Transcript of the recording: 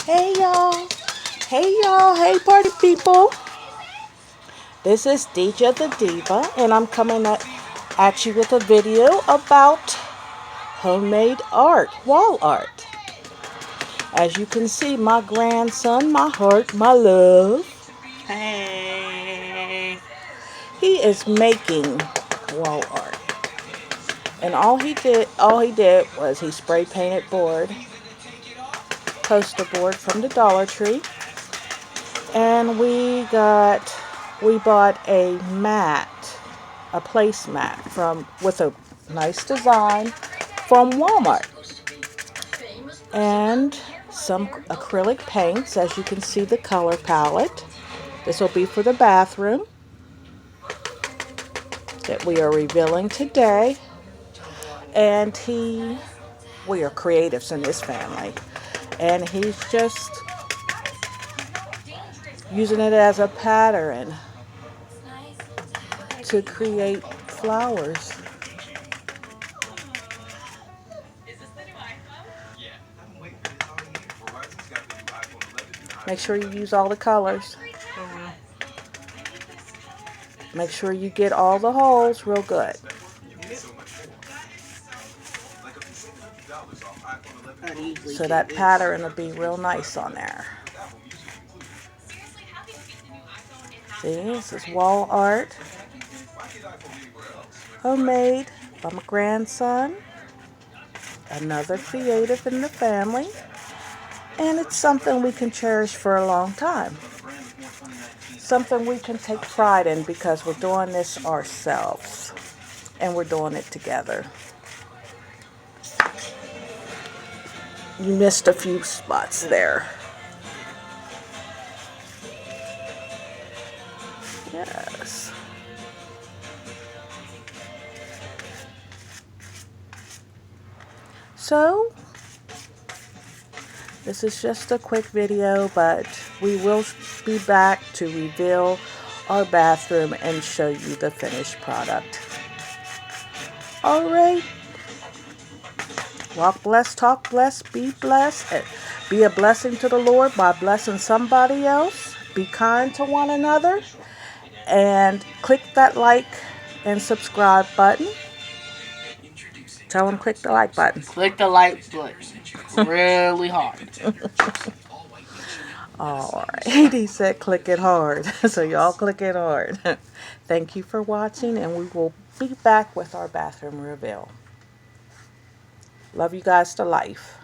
Hey y'all. Hey y'all. Hey party people. This is DJ the Diva, and I'm coming at you with a video about homemade art, wall art. As you can see, my grandson, my heart, my love, Hey. he is making wall art. And all he did was he spray painted board, poster board from the Dollar Tree. And we bought a mat, a placemat with a nice design from Walmart. And some acrylic paints, as you can see the color palette. This will be for the bathroom that we are revealing today. And we are creatives in this family. And he's just using it as a pattern to create flowers. Make sure you use all the colors. Make sure you get all the holes real good, so that pattern will be real nice on there. See, this is wall art, homemade by my grandson, another creative in the family, and it's something we can cherish for a long time. Something we can take pride in because we're doing this ourselves and we're doing it together. You missed a few spots there. Yes. So, this is just a quick video, but we will be back to reveal our bathroom and show you the finished product. Alright. Walk blessed, talk blessed, be blessed, and be a blessing to the Lord by blessing somebody else. Be kind to one another, and click that like and subscribe button. Tell them click the like button. Click the like button really hard. Alright, he said click it hard. So y'all click it hard. Thank you for watching, and we will be back with our bathroom reveal. Love you guys to life.